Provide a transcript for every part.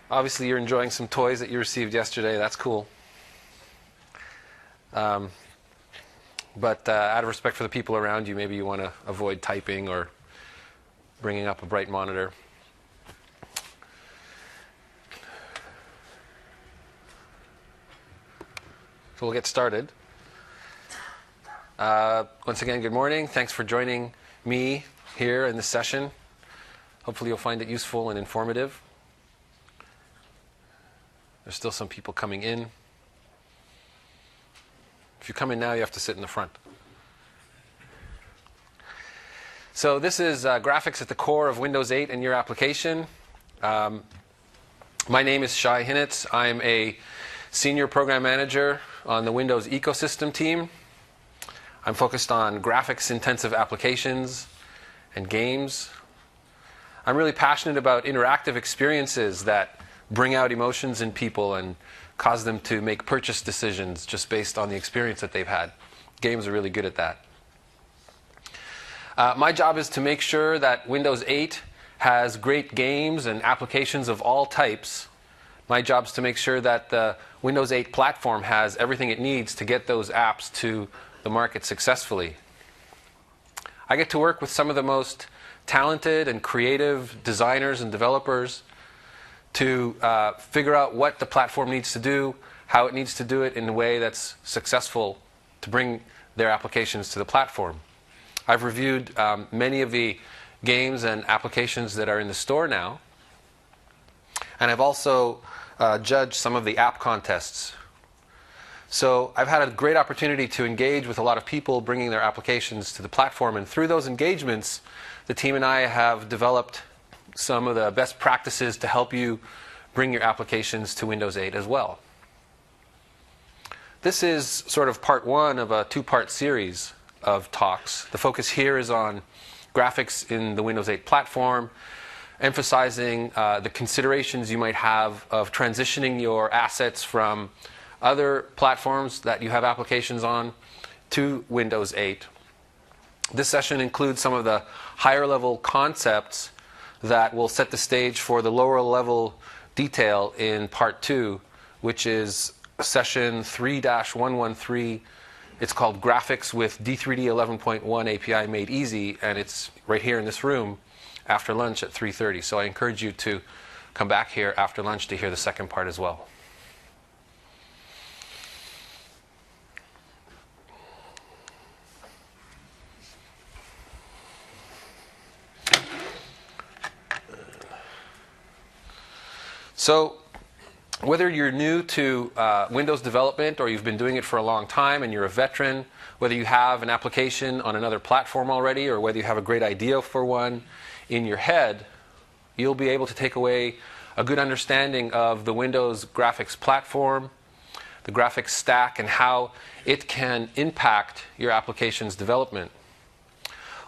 Obviously, you're enjoying some toys that you received yesterday. That's cool. But out of respect for the people around you, maybe you want to avoid typing or bringing up a bright monitor. So we'll get started. Once again, good morning. Thanks for joining me here in this session. Hopefully you'll find it useful and informative. There's still some people coming in. If you come in now, you have to sit in the front. So this is graphics at the core of Windows 8 and your application. My name is Shai Hinitz. I'm a senior program manager on the Windows ecosystem team. I'm focused on graphics-intensive applications and games. I'm really passionate about interactive experiences that bring out emotions in people and cause them to make purchase decisions just based on the experience that they've had. Games are really good at that. My job is to make sure that Windows 8 has great games and applications of all types. My job is to make sure that the Windows 8 platform has everything it needs to get those apps to the market successfully. I get to work with some of the most talented and creative designers and developers to figure out what the platform needs to do, how it needs to do it in a way that's successful to bring their applications to the platform. I've reviewed many of the games and applications that are in the store now, and I've also judged some of the app contests. So I've had a great opportunity to engage with a lot of people bringing their applications to the platform, and through those engagements, the team and I have developed some of the best practices to help you bring your applications to Windows 8 as well. This is sort of part one of a two-part series of talks. The focus here is on graphics in the Windows 8 platform, emphasizing the considerations you might have of transitioning your assets from other platforms that you have applications on to Windows 8. This session includes some of the higher level concepts that will set the stage for the lower level detail in part two, which is session 3-113. It's called Graphics with D3D 11.1 API Made Easy, and it's right here in this room after lunch at 3:30. So I encourage you to come back here after lunch to hear the second part as well. So whether you're new to Windows development or you've been doing it for a long time and you're a veteran, whether you have an application on another platform already or whether you have a great idea for one in your head, you'll be able to take away a good understanding of the Windows graphics platform, the graphics stack, and how it can impact your application's development.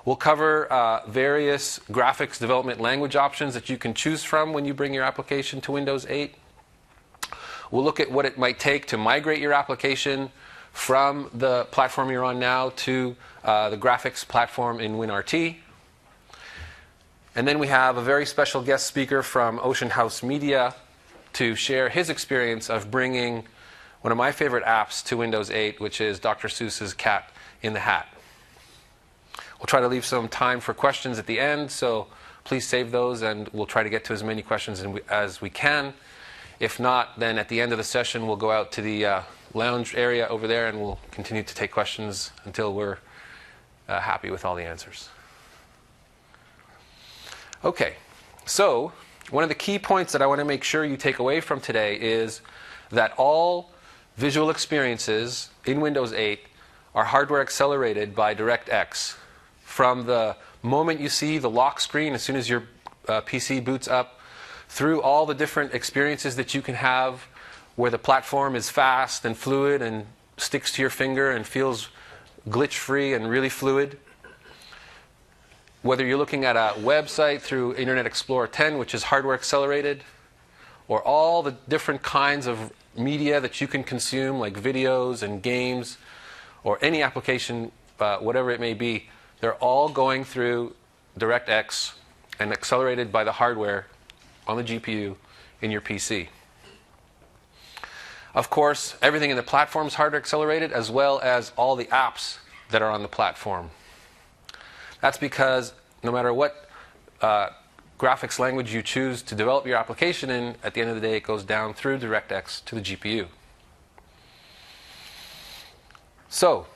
We'll cover various graphics development language options that you can choose from when you bring your application to Windows 8. We'll look at what it might take to migrate your application from the platform you're on now to the graphics platform in WinRT. And then we have a very special guest speaker from Ocean House Media to share his experience of bringing one of my favorite apps to Windows 8, which is Dr. Seuss's Cat in the Hat. We'll try to leave some time for questions at the end, so please save those and we'll try to get to as many questions as we can. If not, then at the end of the session we'll go out to the lounge area over there and we'll continue to take questions until we're happy with all the answers. Okay, so one of the key points that I want to make sure you take away from today is that all visual experiences in Windows 8 are hardware accelerated by DirectX. From the moment you see the lock screen, as soon as your PC boots up, through all the different experiences that you can have where the platform is fast and fluid and sticks to your finger and feels glitch-free and really fluid. Whether you're looking at a website through Internet Explorer 10, which is hardware accelerated, or all the different kinds of media that you can consume, like videos and games, or any application, whatever it may be, they're all going through DirectX and accelerated by the hardware on the GPU in your PC. Of course, everything in the platform is hardware accelerated, as well as all the apps that are on the platform. That's because no matter what graphics language you choose to develop your application in, at the end of the day, it goes down through DirectX to the GPU. So,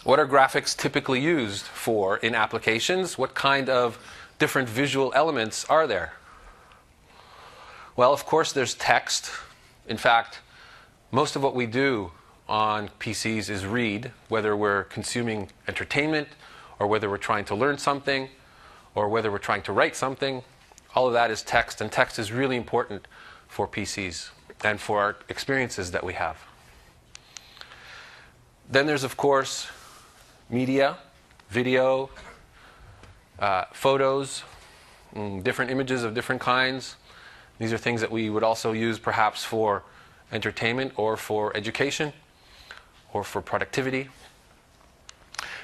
what are graphics typically used for in applications? What kind of different visual elements are there? Well, of course, there's text. In fact, most of what we do on PCs is read, whether we're consuming entertainment, or whether we're trying to learn something, or whether we're trying to write something. All of that is text, and text is really important for PCs and for our experiences that we have. Then there's, of course, media, video, photos, different images of different kinds. These are things that we would also use perhaps for entertainment or for education or for productivity.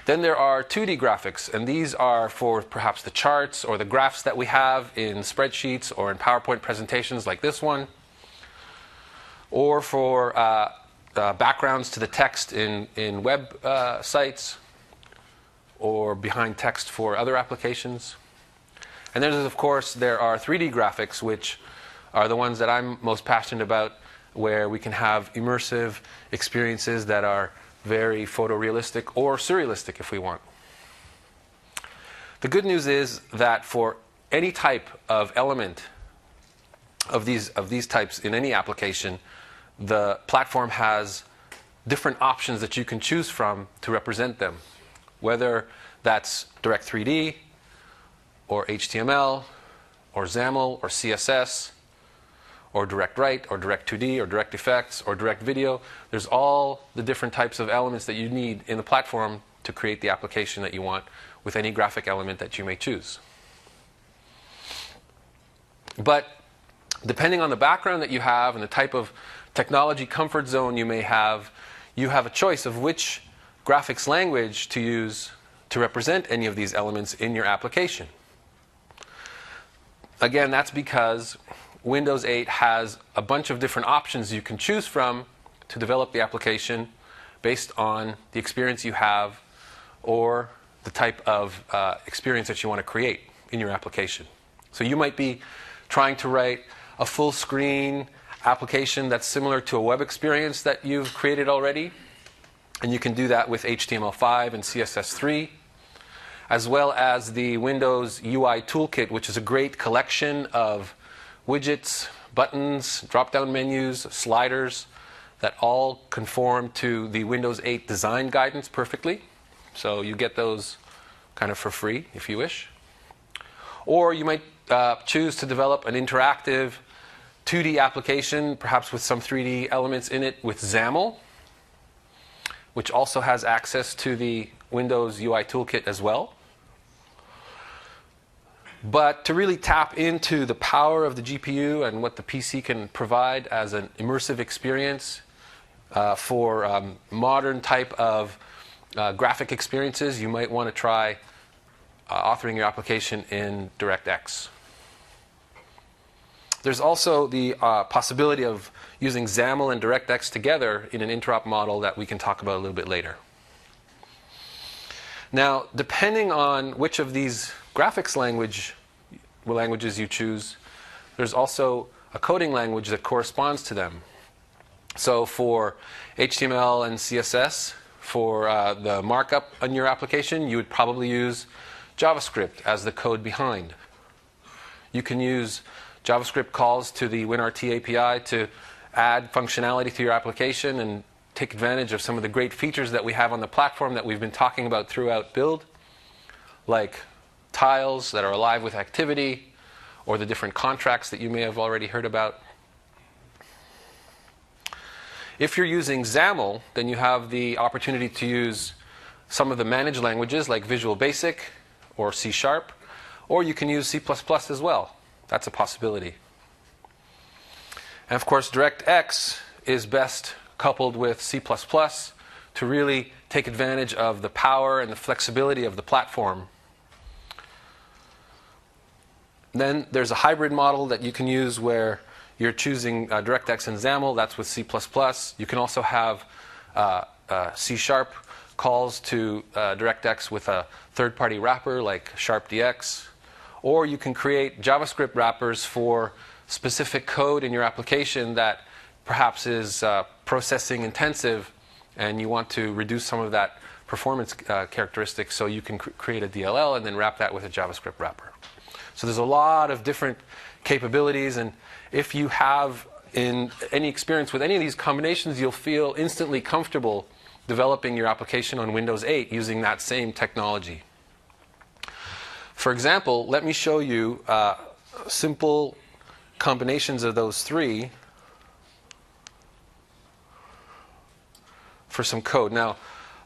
Then there are 2D graphics, and these are for perhaps the charts or the graphs that we have in spreadsheets or in PowerPoint presentations like this one, or for backgrounds to the text in web sites, or behind text for other applications. And then, of course, there are 3D graphics, which are the ones that I'm most passionate about, where we can have immersive experiences that are very photorealistic or surrealistic if we want. The good news is that for any type of element of these types in any application, the platform has different options that you can choose from to represent them, whether that's Direct3D or HTML or XAML or CSS or DirectWrite or Direct2D or DirectEffects or Direct Video. There's all the different types of elements that you need in the platform to create the application that you want with any graphic element that you may choose. But depending on the background that you have and the type of technology comfort zone you may have, you have a choice of which graphics language to use to represent any of these elements in your application. Again, that's because Windows 8 has a bunch of different options you can choose from to develop the application based on the experience you have or the type of experience that you want to create in your application. So you might be trying to write a full screen application that's similar to a web experience that you've created already, and you can do that with HTML5 and CSS3, as well as the Windows UI Toolkit, which is a great collection of widgets, buttons, drop-down menus, sliders that all conform to the Windows 8 design guidance perfectly. So you get those kind of for free if you wish. Or you might choose to develop an interactive 2D application, perhaps with some 3D elements in it, with XAML, which also has access to the Windows UI Toolkit as well. But to really tap into the power of the GPU and what the PC can provide as an immersive experience for modern type of graphic experiences, you might want to try authoring your application in DirectX. There's also the possibility of using XAML and DirectX together in an interop model that we can talk about a little bit later. Now, depending on which of these graphics languages you choose, there's also a coding language that corresponds to them. So for HTML and CSS, for the markup on your application, you would probably use JavaScript as the code behind. You can use JavaScript calls to the WinRT API to add functionality to your application and take advantage of some of the great features that we have on the platform that we've been talking about throughout build, like tiles that are alive with activity, or the different contracts that you may have already heard about. If you're using XAML, then you have the opportunity to use some of the managed languages like Visual Basic or C#, or you can use C++ as well. That's a possibility. And of course, DirectX is best coupled with C++ to really take advantage of the power and the flexibility of the platform. Then there's a hybrid model that you can use where you're choosing DirectX and XAML. That's with C++. You can also have C# calls to DirectX with a third-party wrapper like SharpDX. Or you can create JavaScript wrappers for specific code in your application that perhaps is processing intensive, and you want to reduce some of that performance characteristics, so you can create a DLL and then wrap that with a JavaScript wrapper. So there's a lot of different capabilities, and if you have any experience with any of these combinations, you'll feel instantly comfortable developing your application on Windows 8 using that same technology. For example, let me show you simple combinations of those three for some code. Now,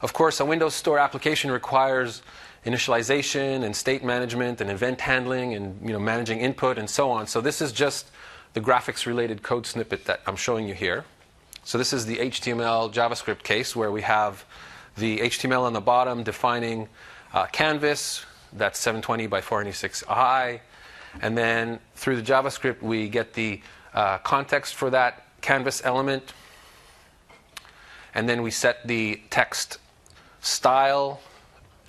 of course, a Windows Store application requires initialization and state management and event handling and managing input and so on. So this is just the graphics-related code snippet that I'm showing you here. So this is the HTML JavaScript case where we have the HTML on the bottom defining canvas that's 720 by 496 high, and then through the JavaScript we get the context for that canvas element, and then we set the text style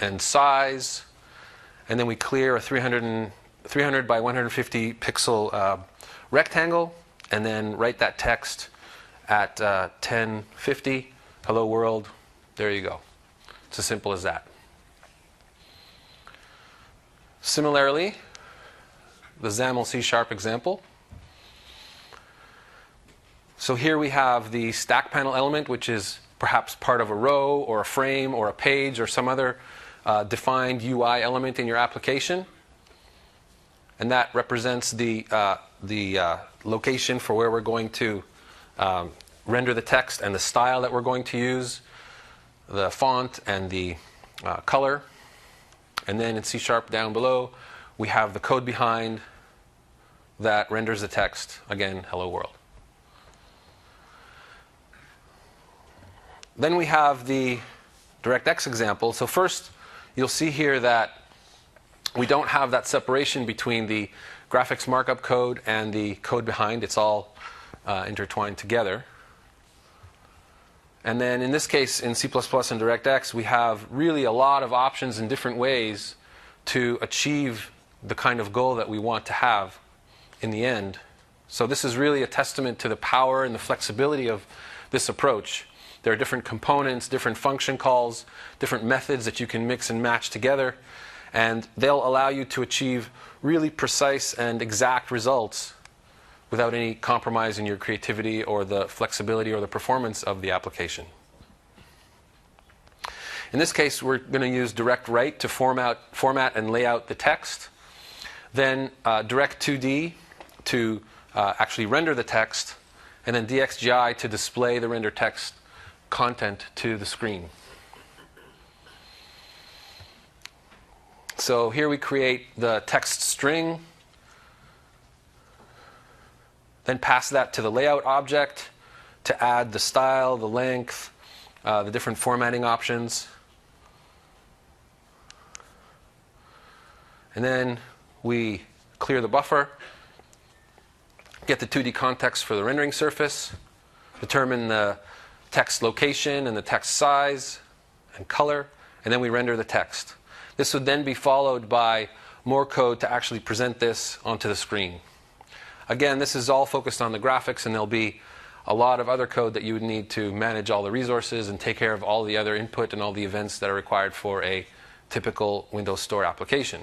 and size, and then we clear a 300 by 150 pixel rectangle, and then write that text at 1050, hello world. There you go. It's as simple as that. Similarly, the XAML C# example. So here we have the stack panel element, which is perhaps part of a row or a frame or a page or some other defined UI element in your application. And that represents the location for where we're going to render the text and the style that we're going to use, the font and the color. And then in C# down below, we have the code behind that renders the text, again, hello world. Then we have the DirectX example. So first, you'll see here that we don't have that separation between the graphics markup code and the code behind. It's all intertwined together. And then in this case, in C++ and DirectX, we have really a lot of options and different ways to achieve the kind of goal that we want to have in the end. So this is really a testament to the power and the flexibility of this approach. There are different components, different function calls, different methods that you can mix and match together, and they'll allow you to achieve really precise and exact results without any compromise in your creativity or the flexibility or the performance of the application. In this case, we're going to use DirectWrite to format and lay out the text, then Direct2D to actually render the text, and then DXGI to display the rendered text content to the screen. So here we create the text string, then pass that to the layout object to add the style, the length, the different formatting options. And then we clear the buffer, get the 2D context for the rendering surface, determine the text location and the text size and color, and then we render the text. This would then be followed by more code to actually present this onto the screen. Again, this is all focused on the graphics, and there'll be a lot of other code that you would need to manage all the resources and take care of all the other input and all the events that are required for a typical Windows Store application.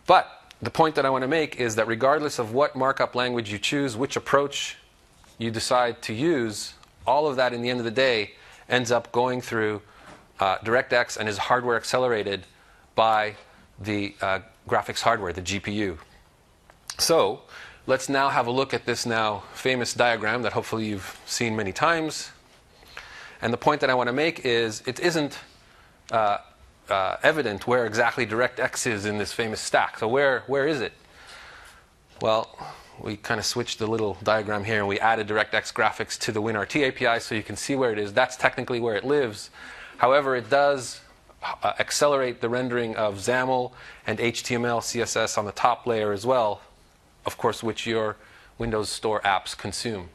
But the point that I want to make is that regardless of what markup language you choose, which approach you decide to use, all of that in the end of the day ends up going through DirectX and is hardware accelerated by the graphics hardware, the GPU. So let's now have a look at this now famous diagram that hopefully you've seen many times. And the point that I want to make is it isn't evident where exactly DirectX is in this famous stack. So where is it? Well, we kind of switched the little diagram here and we added DirectX graphics to the WinRT API so you can see where it is. That's technically where it lives. However, it does accelerate the rendering of XAML and HTML, CSS on the top layer as well, of course, which your Windows Store apps consume.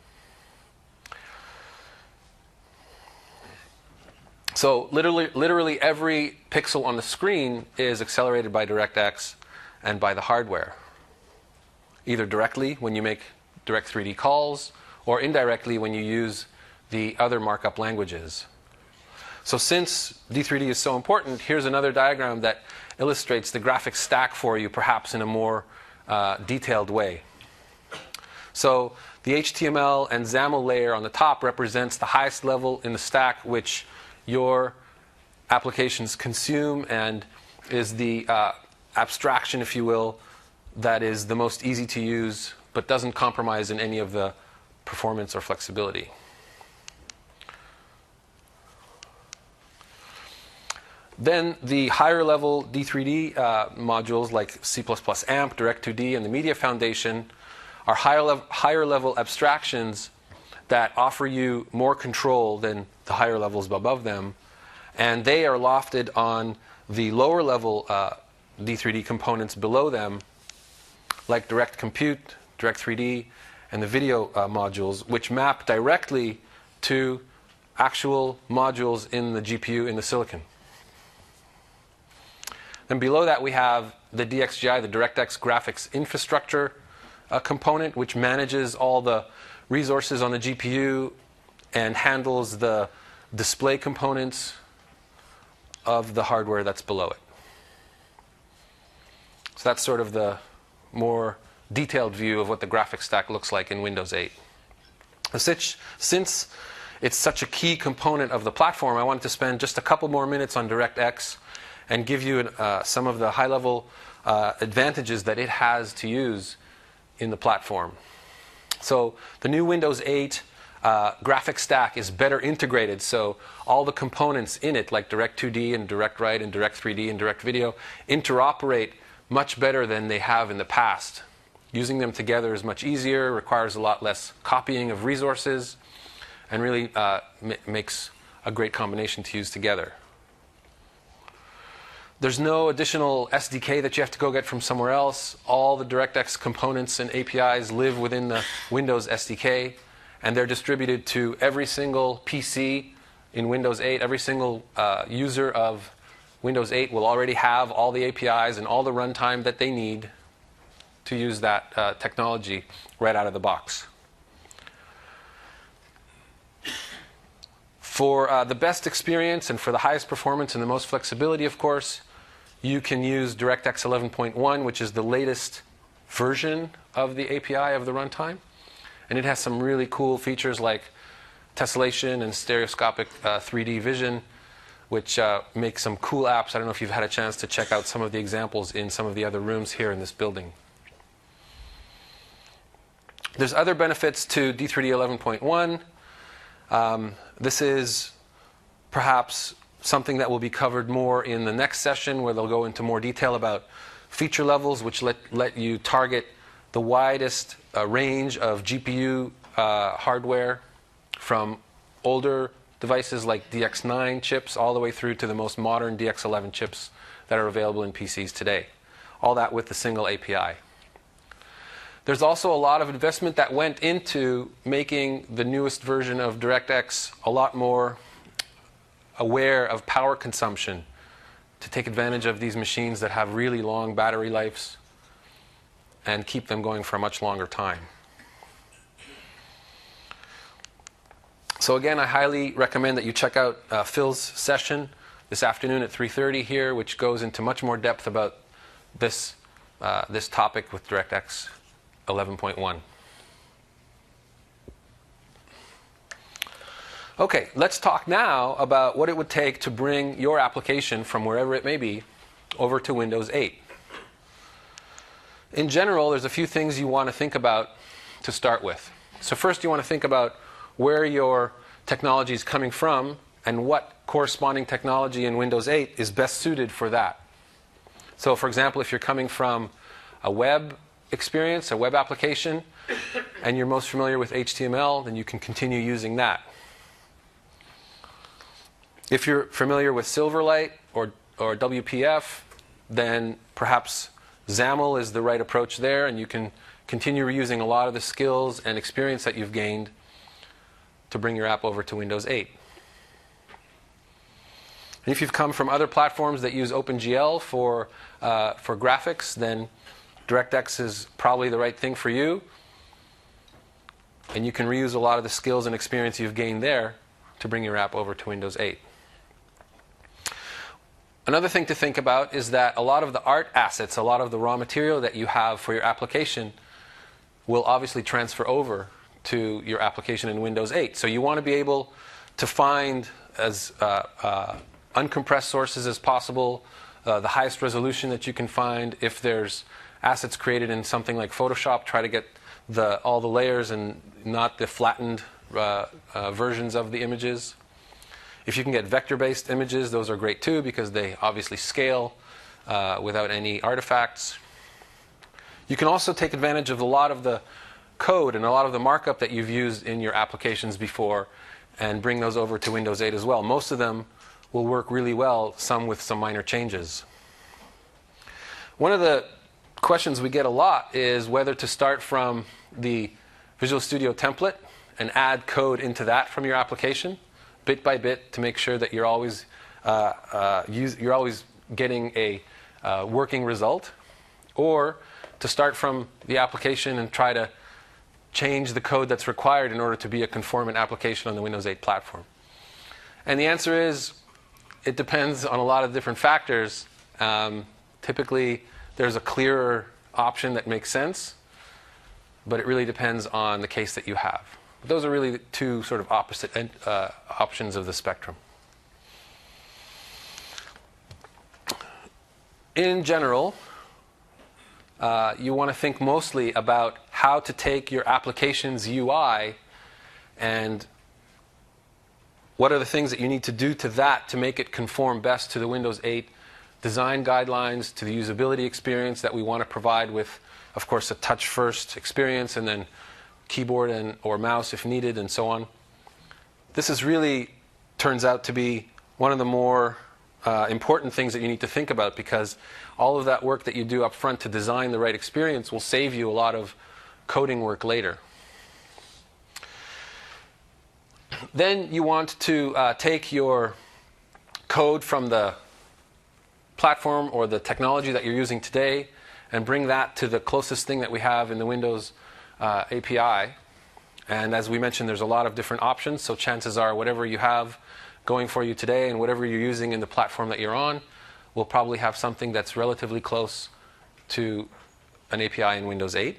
So literally every pixel on the screen is accelerated by DirectX and by the hardware, either directly when you make direct 3D calls or indirectly when you use the other markup languages. So since D3D is so important, here's another diagram that illustrates the graphics stack for you, perhaps in a more detailed way. So the HTML and XAML layer on the top represents the highest level in the stack which your applications consume and is the abstraction, if you will, that is the most easy to use but doesn't compromise in any of the performance or flexibility. Then the higher level D3D modules like C++ AMP, Direct2D, and the Media Foundation are higher level abstractions that offer you more control than the higher levels above them. And they are lofted on the lower level D3D components below them, like Direct Compute, Direct3D, and the video modules, which map directly to actual modules in the GPU in the silicon. Then below that we have the DXGI, the DirectX graphics infrastructure component, which manages all the resources on the GPU and handles the display components of the hardware that's below it. So that's sort of the more detailed view of what the graphics stack looks like in Windows 8. Since it's such a key component of the platform, I wanted to spend just a couple more minutes on DirectX and give you some of the high-level advantages that it has to use in the platform. So the new Windows 8 graphics stack is better integrated, so all the components in it, like Direct2D and DirectWrite and Direct3D and DirectVideo, interoperate much better than they have in the past. Using them together is much easier, requires a lot less copying of resources, and really makes a great combination to use together. There's no additional SDK that you have to go get from somewhere else. All the DirectX components and APIs live within the Windows SDK, and they're distributed to every single PC in Windows 8. Every single user of Windows 8 will already have all the APIs and all the runtime that they need to use that technology right out of the box. For the best experience and for the highest performance and the most flexibility, of course, you can use DirectX 11.1, which is the latest version of the API of the runtime. And it has some really cool features like tessellation and stereoscopic 3D vision, which make some cool apps. I don't know if you've had a chance to check out some of the examples in some of the other rooms here in this building. There's other benefits to D3D 11.1. This is perhaps something that will be covered more in the next session, where they'll go into more detail about feature levels, which let you target the widest range of GPU hardware, from older devices like DX9 chips all the way through to the most modern DX11 chips that are available in PCs today. All that with the single API. There's also a lot of investment that went into making the newest version of DirectX a lot more aware of power consumption to take advantage of these machines that have really long battery lives and keep them going for a much longer time. So again, I highly recommend that you check out Phil's session this afternoon at 3:30 here, which goes into much more depth about this topic with DirectX 11.1. Okay, let's talk now about what it would take to bring your application from wherever it may be over to Windows 8. In general, there's a few things you want to think about to start with. So first, you want to think about where your technology is coming from and what corresponding technology in Windows 8 is best suited for that. So for example, if you're coming from a web experience, a web application, and you're most familiar with HTML, then you can continue using that. If you're familiar with Silverlight or WPF, then perhaps XAML is the right approach there, and you can continue reusing a lot of the skills and experience that you've gained to bring your app over to Windows 8. And if you've come from other platforms that use OpenGL for graphics, then DirectX is probably the right thing for you. And you can reuse a lot of the skills and experience you've gained there to bring your app over to Windows 8. Another thing to think about is that a lot of the art assets, a lot of the raw material that you have for your application will obviously transfer over to your application in Windows 8. So you want to be able to find as uncompressed sources as possible, the highest resolution that you can find. If there's assets created in something like Photoshop, try to get all the layers and not the flattened versions of the images. If you can get vector-based images, those are great too because they obviously scale without any artifacts. You can also take advantage of a lot of the code and a lot of the markup that you've used in your applications before and bring those over to Windows 8 as well. Most of them will work really well, some with some minor changes. One of the questions we get a lot is whether to start from the Visual Studio template and add code into that from your application, bit by bit, to make sure that you're always getting a working result, or to start from the application and try to change the code that's required in order to be a conformant application on the Windows 8 platform. And the answer is, it depends on a lot of different factors. Typically, there's a clearer option that makes sense, but it really depends on the case that you have. But those are really the two sort of opposite options of the spectrum. In general, you want to think mostly about how to take your application's UI and what are the things that you need to do to that to make it conform best to the Windows 8 design guidelines, to the usability experience that we want to provide with, of course, a touch-first experience and then keyboard or mouse if needed and so on. This is really turns out to be one of the more important things that you need to think about, because all of that work that you do up front to design the right experience will save you a lot of coding work later. Then you want to take your code from the platform or the technology that you're using today and bring that to the closest thing that we have in the Windows API. And as we mentioned, there's a lot of different options, so chances are whatever you have going for you today and whatever you're using in the platform that you're on will probably have something that's relatively close to an API in Windows 8.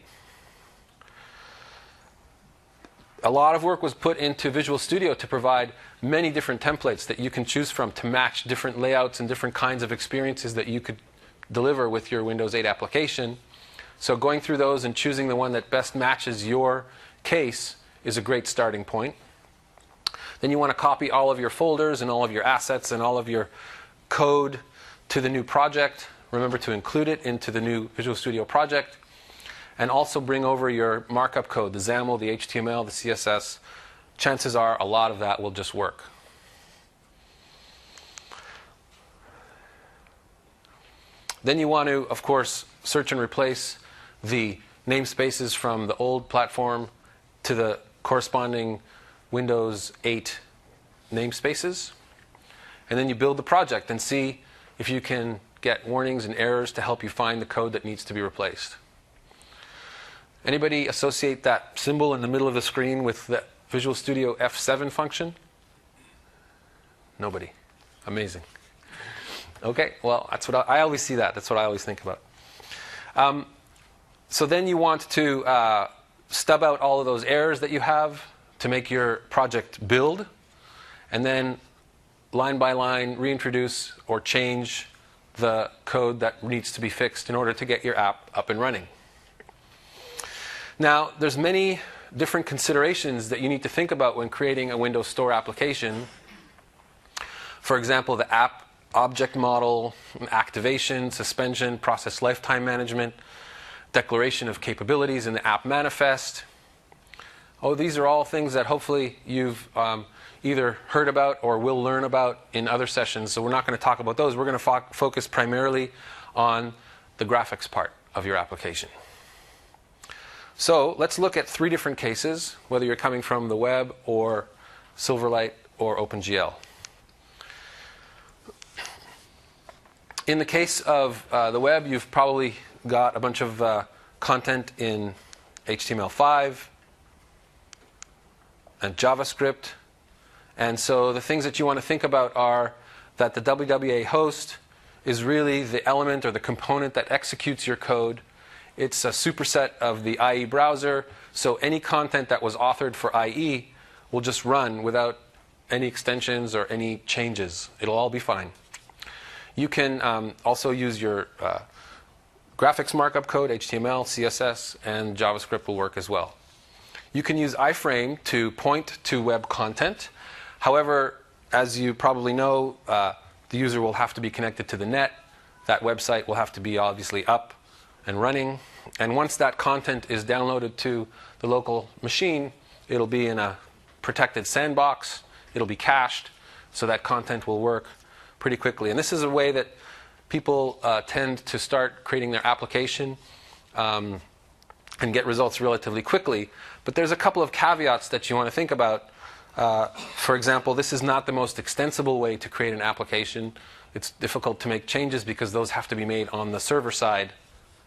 A lot of work was put into Visual Studio to provide many different templates that you can choose from to match different layouts and different kinds of experiences that you could deliver with your Windows 8 application. So going through those and choosing the one that best matches your case is a great starting point. Then you want to copy all of your folders and all of your assets and all of your code to the new project. Remember to include it into the new Visual Studio project. And also bring over your markup code, the XAML, the HTML, the CSS. Chances are a lot of that will just work. Then you want to, of course, search and replace the namespaces from the old platform to the corresponding Windows 8 namespaces. And then you build the project and see if you can get warnings and errors to help you find the code that needs to be replaced. Anybody associate that symbol in the middle of the screen with the Visual Studio F7 function? Nobody. Amazing. Okay, well, that's what I always see that. That's what I always think about. So then you want to stub out all of those errors that you have to make your project build, and then line by line reintroduce or change the code that needs to be fixed in order to get your app up and running. Now, there's many different considerations that you need to think about when creating a Windows Store application. For example, the app object model, activation, suspension, process lifetime management, declaration of capabilities in the app manifest, Oh, these are all things that hopefully you've either heard about or will learn about in other sessions. So we're not going to talk about those. We're going to focus primarily on the graphics part of your application. So let's look at 3 different cases, whether you're coming from the web or Silverlight or OpenGL. In the case of the web, you've probably got a bunch of content in HTML5 and JavaScript. And so the things that you want to think about are that the WWA host is really the element or the component that executes your code. It's a superset of the IE browser, so any content that was authored for IE will just run without any extensions or any changes. It'll all be fine. You can also use your graphics markup code, HTML, CSS, and JavaScript will work as well. You can use iframe to point to web content. However, as you probably know, the user will have to be connected to the net. That website will have to be obviously up and running. And once that content is downloaded to the local machine, it'll be in a protected sandbox. It'll be cached, so that content will work pretty quickly. And this is a way that people tend to start creating their application and get results relatively quickly. But there's a couple of caveats that you want to think about. For example, this is not the most extensible way to create an application. It's difficult to make changes because those have to be made on the server side.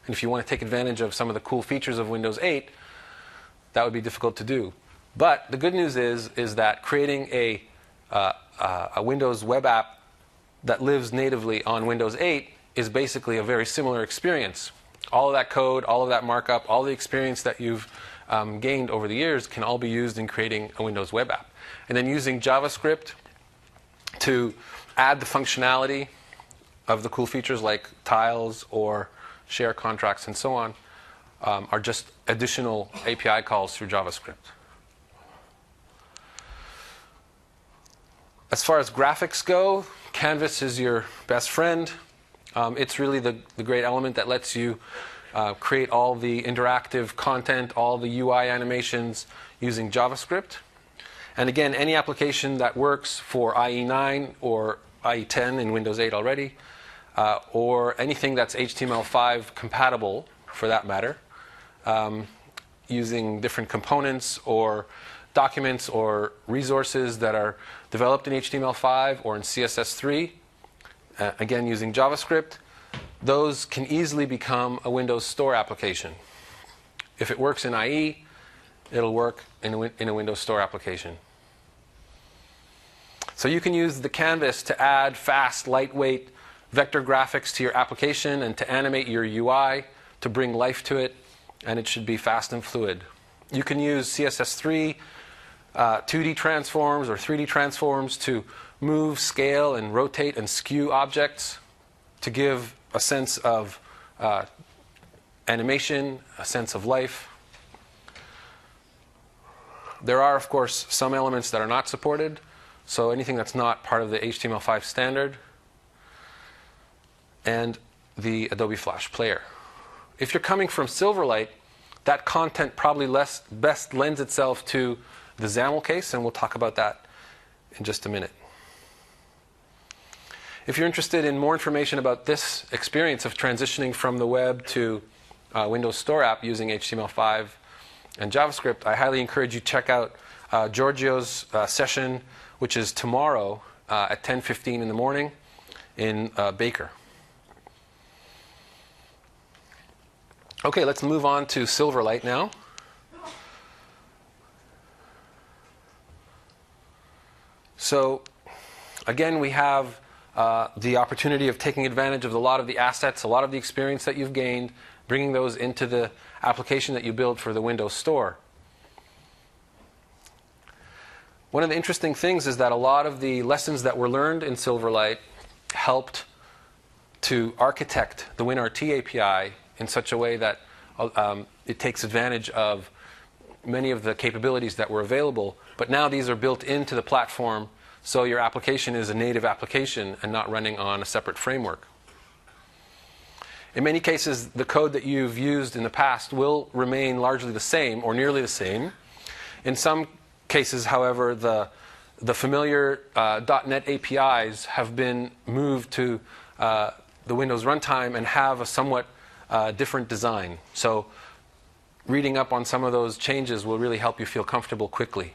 And if you want to take advantage of some of the cool features of Windows 8, that would be difficult to do. But the good news is that creating a Windows web app that lives natively on Windows 8 is basically a very similar experience. All of that code, all of that markup, all the experience that you've gained over the years can all be used in creating a Windows web app. And then using JavaScript to add the functionality of the cool features like tiles or share contracts and so on are just additional API calls through JavaScript. As far as graphics go, Canvas is your best friend. It's really the great element that lets you create all the interactive content, all the UI animations using JavaScript. And again, any application that works for IE9 or IE10 in Windows 8 already, or anything that's HTML5 compatible, for that matter, using different components or documents or resources that are developed in HTML5 or in CSS3, again using JavaScript, those can easily become a Windows Store application. If it works in IE, it'll work in a Windows Store application. So you can use the canvas to add fast, lightweight vector graphics to your application and to animate your UI to bring life to it, and it should be fast and fluid. You can use CSS3 2D transforms or 3D transforms to move, scale, and rotate and skew objects to give a sense of animation, a sense of life. There are, of course, some elements that are not supported, so anything that's not part of the HTML5 standard, and the Adobe Flash Player. If you're coming from Silverlight, that content probably best lends itself to the XAML case, and we'll talk about that in just a minute. If you're interested in more information about this experience of transitioning from the web to Windows Store app using HTML5 and JavaScript, I highly encourage you to check out Giorgio's session, which is tomorrow at 10:15 in the morning in Baker. Okay, let's move on to Silverlight now. So again, we have the opportunity of taking advantage of a lot of the assets, a lot of the experience that you've gained, bringing those into the application that you build for the Windows Store. One of the interesting things is that a lot of the lessons that were learned in Silverlight helped to architect the WinRT API in such a way that it takes advantage of many of the capabilities that were available. But now these are built into the platform, so your application is a native application and not running on a separate framework. In many cases, the code that you've used in the past will remain largely the same or nearly the same. In some cases, however, the familiar .NET APIs have been moved to the Windows runtime and have a somewhat different design. So reading up on some of those changes will really help you feel comfortable quickly.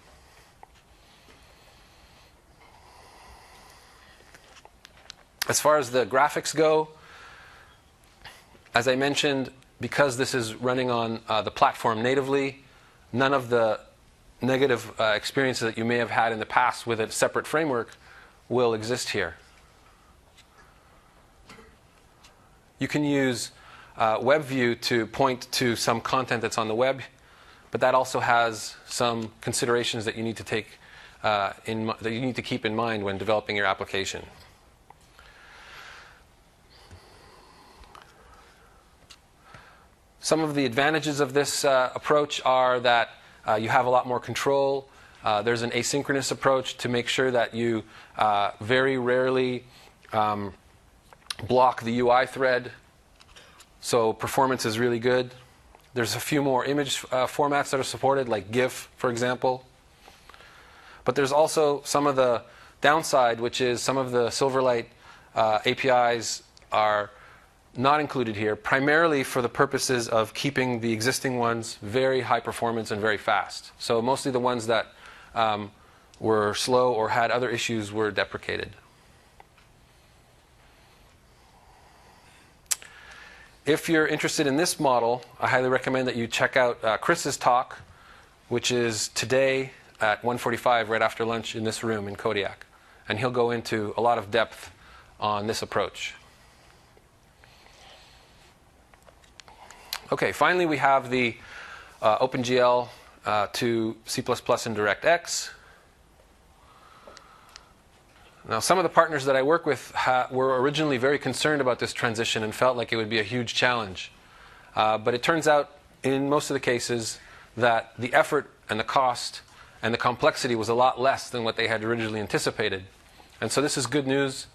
As far as the graphics go, as I mentioned, because this is running on the platform natively, none of the negative experiences that you may have had in the past with a separate framework will exist here. You can use WebView to point to some content that's on the web, but that also has some considerations that you need to take that you need to keep in mind when developing your application. Some of the advantages of this approach are that you have a lot more control. There's an asynchronous approach to make sure that you very rarely block the UI thread. So performance is really good. There's a few more image formats that are supported, like GIF, for example. But there's also some of the downside, which is some of the Silverlight APIs are not included here, primarily for the purposes of keeping the existing ones very high performance and very fast. So mostly the ones that were slow or had other issues were deprecated. If you're interested in this model, I highly recommend that you check out Chris's talk, which is today at 1:45 right after lunch in this room in Kodiak. And he'll go into a lot of depth on this approach. Okay, finally we have the OpenGL to C++ in DirectX. Now, some of the partners that I work with were originally very concerned about this transition and felt like it would be a huge challenge. But it turns out, in most of the cases, that the effort and the cost and the complexity was a lot less than what they had originally anticipated. And so this is good news.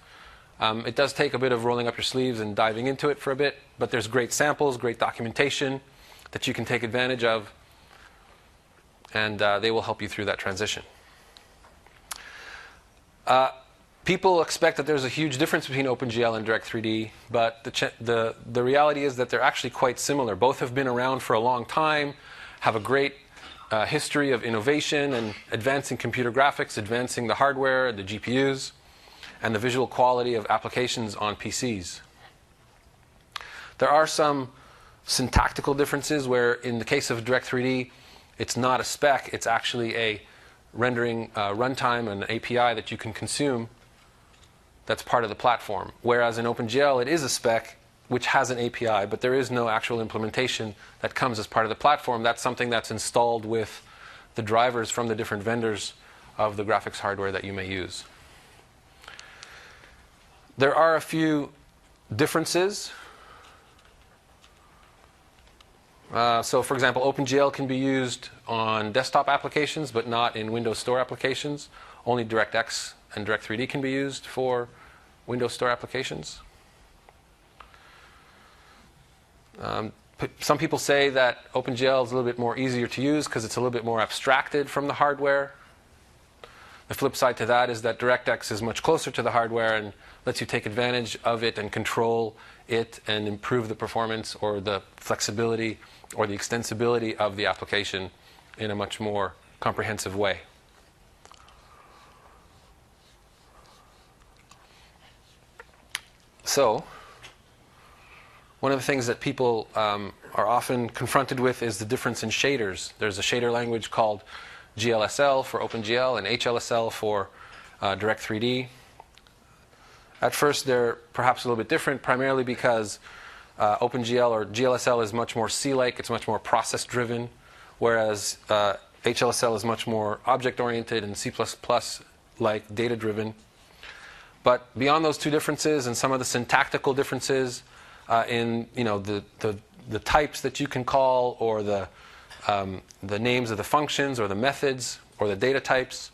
It does take a bit of rolling up your sleeves and diving into it for a bit, but there's great samples, great documentation that you can take advantage of, and they will help you through that transition. People expect that there's a huge difference between OpenGL and Direct3D, but the reality is that they're actually quite similar. Both have been around for a long time, have a great history of innovation and advancing computer graphics, advancing the hardware, the GPUs, and the visual quality of applications on PCs. There are some syntactical differences where, in the case of Direct3D, it's not a spec, it's actually a rendering runtime, an API that you can consume that's part of the platform. Whereas in OpenGL, it is a spec which has an API, but there is no actual implementation that comes as part of the platform. That's something that's installed with the drivers from the different vendors of the graphics hardware that you may use. There are a few differences. So, for example, OpenGL can be used on desktop applications, but not in Windows Store applications. Only DirectX and Direct3D can be used for Windows Store applications. Some people say that OpenGL is a little bit more easier to use because it's a little bit more abstracted from the hardware. The flip side to that is that DirectX is much closer to the hardware and lets you take advantage of it and control it and improve the performance or the flexibility or the extensibility of the application in a much more comprehensive way. So, one of the things that people are often confronted with is the difference in shaders. There's a shader language called GLSL for OpenGL and HLSL for Direct3D. At first, they're perhaps a little bit different, primarily because OpenGL or GLSL is much more C-like, it's much more process-driven, whereas HLSL is much more object-oriented and C++-like data-driven. But beyond those two differences and some of the syntactical differences in the types that you can call or the names of the functions or the methods or the data types,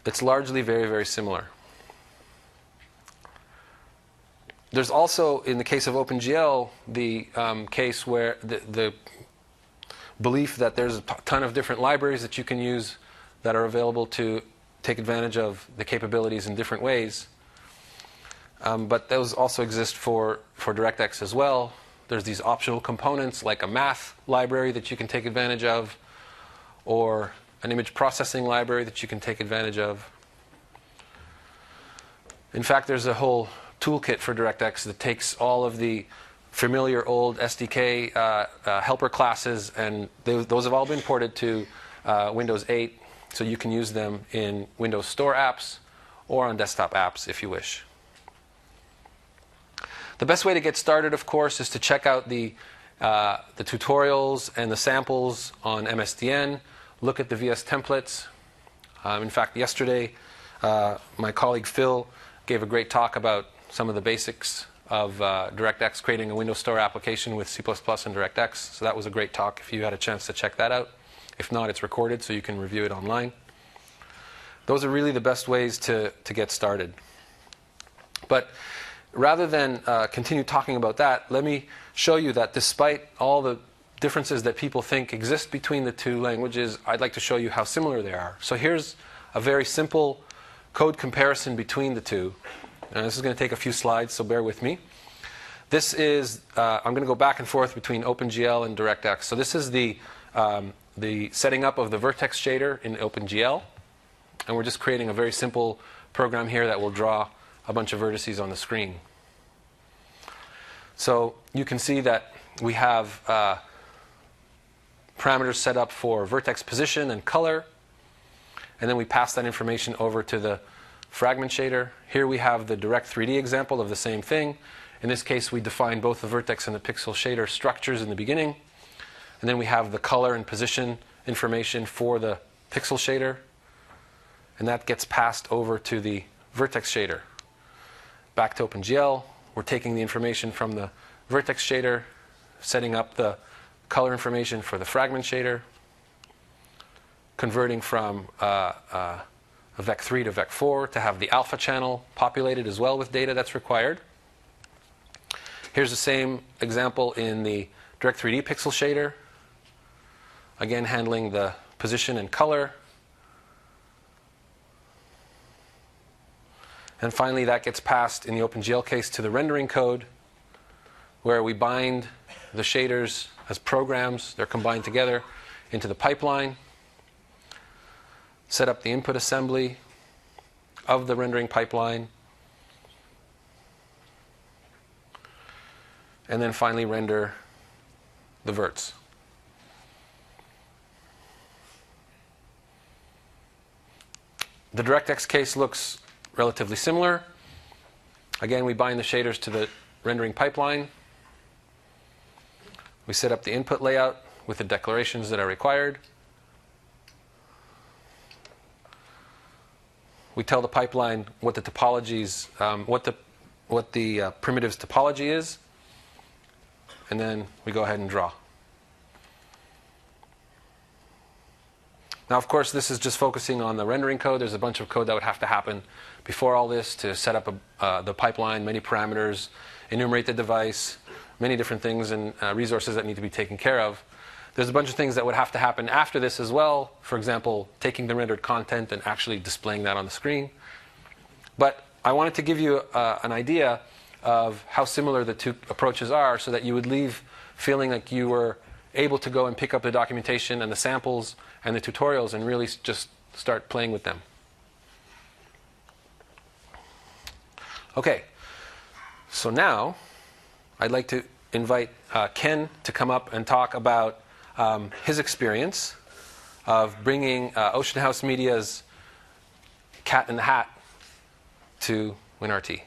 it's largely very, very similar. There's also, in the case of OpenGL, the case where belief that there's a ton of different libraries that you can use that are available to take advantage of the capabilities in different ways. But those also exist for DirectX as well. There's these optional components like a math library that you can take advantage of, or an image processing library that you can take advantage of. In fact, there's a whole toolkit for DirectX that takes all of the familiar old SDK helper classes, and those have all been ported to Windows 8, so you can use them in Windows Store apps or on desktop apps if you wish. The best way to get started, of course, is to check out the tutorials and the samples on MSDN. Look at the VS templates. In fact, yesterday, my colleague Phil gave a great talk about some of the basics of DirectX, creating a Windows Store application with C++ and DirectX. So that was a great talk if you had a chance to check that out. If not, it's recorded, so you can review it online. Those are really the best ways to get started. But rather than continue talking about that, let me show you that despite all the differences that people think exist between the two languages, I'd like to show you how similar they are. So here's a very simple code comparison between the two. And this is going to take a few slides, so bear with me. This is, I'm going to go back and forth between OpenGL and DirectX. So this is the setting up of the vertex shader in OpenGL. And we're just creating a very simple program here that will draw a bunch of vertices on the screen. So you can see that we have parameters set up for vertex position and color. And then we pass that information over to the fragment shader. Here we have the direct 3D example of the same thing. In this case, we define both the vertex and the pixel shader structures in the beginning. And then we have the color and position information for the pixel shader. And that gets passed over to the vertex shader. Back to OpenGL, we're taking the information from the vertex shader, setting up the color information for the fragment shader, converting from a VEC3 to VEC4 to have the alpha channel populated as well with data that's required. Here's the same example in the Direct3D pixel shader. Again, handling the position and color. And finally, that gets passed in the OpenGL case to the rendering code, where we bind the shaders as programs. They're combined together into the pipeline. Set up the input assembly of the rendering pipeline. And then finally render the verts. The DirectX case looks relatively similar. Again, we bind the shaders to the rendering pipeline. We set up the input layout with the declarations that are required. We tell the pipeline what the topologies, what the primitive's topology is, and then we go ahead and draw. Now, of course, this is just focusing on the rendering code. There's a bunch of code that would have to happen before all this to set up the pipeline, many parameters, enumerate the device, many different things and resources that need to be taken care of. There's a bunch of things that would have to happen after this as well. For example, taking the rendered content and actually displaying that on the screen. But I wanted to give you an idea of how similar the two approaches are so that you would leave feeling like you were able to go and pick up the documentation and the samples and the tutorials and really just start playing with them. Okay, so now I'd like to invite Ken to come up and talk about his experience of bringing Ocean House Media's Cat in the Hat to WinRT.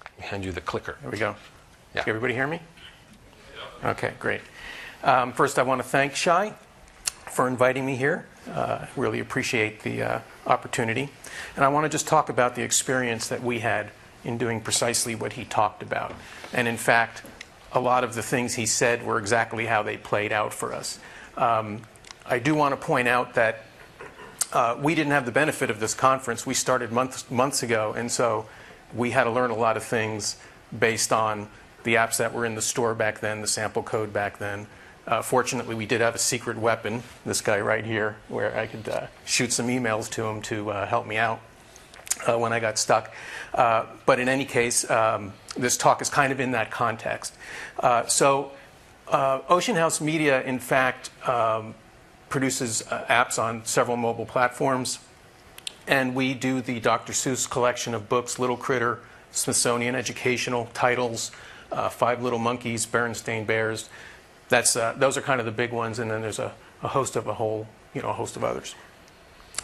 Let me hand you the clicker. There we go. Yeah. Can everybody hear me? Yeah. Okay, great. First, I want to thank Shai for inviting me here. Really appreciate the opportunity. And I want to just talk about the experience that we had in doing precisely what he talked about. And in fact, a lot of the things he said were exactly how they played out for us. I do want to point out that we didn't have the benefit of this conference. We started months ago, and so we had to learn a lot of things based on the apps that were in the store back then, the sample code back then. Fortunately, we did have a secret weapon, this guy right here, where I could shoot some emails to him to help me out when I got stuck. But in any case, this talk is kind of in that context. Ocean House Media, in fact, produces apps on several mobile platforms. And we do the Dr. Seuss collection of books, Little Critter, Smithsonian Educational titles, Five Little Monkeys, Berenstain Bears. Those are kind of the big ones, and then there's a host of a host of others.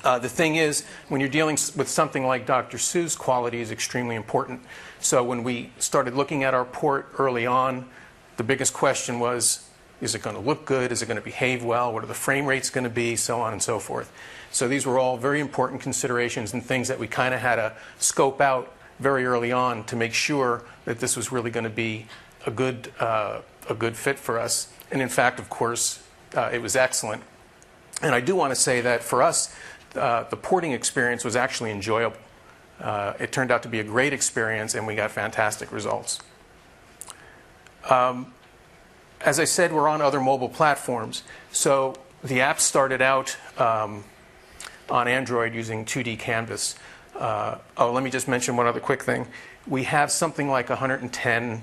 The thing is, when you're dealing with something like Dr. Seuss, quality is extremely important. So when we started looking at our port early on, the biggest question was, is it going to look good? Is it going to behave well? What are the frame rates going to be? So on and so forth. So these were all very important considerations and things that we kind of had to scope out very early on to make sure that this was really going to be a good fit for us. And in fact, of course, it was excellent. And I do want to say that for us, the porting experience was actually enjoyable. It turned out to be a great experience, and we got fantastic results. As I said, we're on other mobile platforms. So the app started out on Android using 2D Canvas. Let me just mention one other quick thing. We have something like 110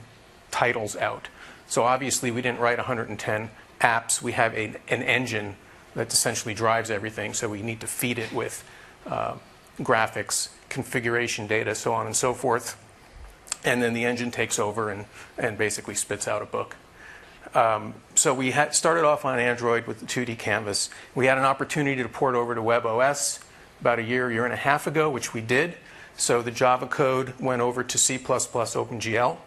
titles out. So obviously we didn't write 110 apps. We have an engine that essentially drives everything. So we need to feed it with graphics, configuration data, so on and so forth. And then the engine takes over and basically spits out a book. So we started off on Android with the 2D Canvas. We had an opportunity to port over to WebOS about a year and a half ago, which we did. So the Java code went over to C++ OpenGL.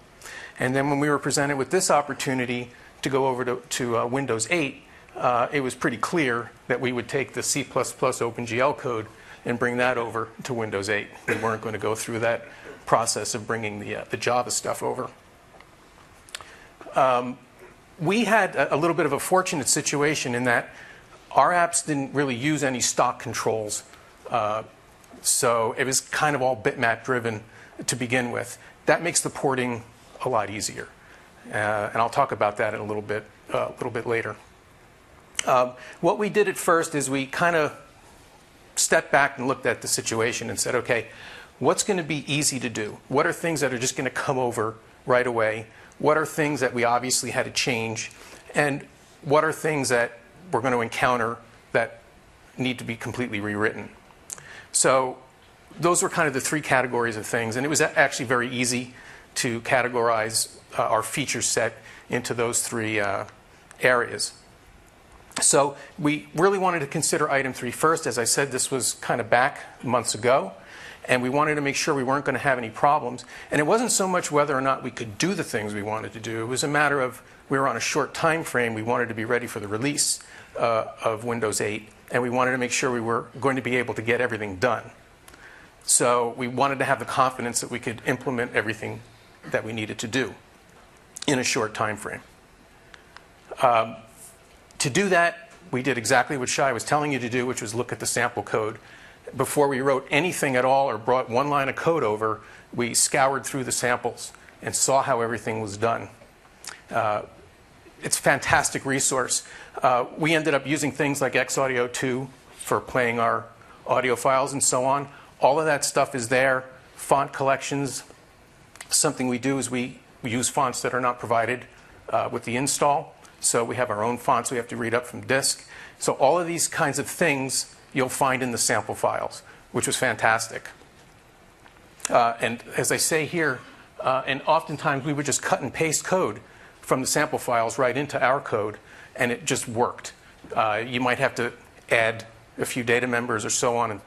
And then when we were presented with this opportunity to go over to Windows 8, it was pretty clear that we would take the C++ OpenGL code and bring that over to Windows 8. We weren't going to go through that process of bringing the Java stuff over. We had a little bit of a fortunate situation in that our apps didn't really use any stock controls. So it was kind of all bitmap driven to begin with. That makes the porting a lot easier. And I'll talk about that in a little bit later. What we did at first is we kind of stepped back and looked at the situation and said, okay, what's going to be easy to do? What are things that are just going to come over right away? What are things that we obviously had to change? And what are things that we're going to encounter that need to be completely rewritten? So those were kind of the three categories of things. And it was actually very easy to categorize our feature set into those three areas. So we really wanted to consider item 3 first. As I said, this was kind of back months ago. And we wanted to make sure we weren't going to have any problems. And it wasn't so much whether or not we could do the things we wanted to do. It was a matter of we were on a short time frame. We wanted to be ready for the release of Windows 8. And we wanted to make sure we were going to be able to get everything done. So we wanted to have the confidence that we could implement everything that we needed to do in a short time frame. To do that, we did exactly what Shai was telling you to do, which was look at the sample code. Before we wrote anything at all or brought one line of code over, we scoured through the samples and saw how everything was done. It's a fantastic resource. We ended up using things like Xaudio 2 for playing our audio files and so on. All of that stuff is there. Font collections. Something we do is we use fonts that are not provided with the install. So we have our own fonts we have to read up from disk. So all of these kinds of things you'll find in the sample files, which was fantastic. And as I say here, and oftentimes we would just cut and paste code from the sample files right into our code, and it just worked. You might have to add a few data members or so on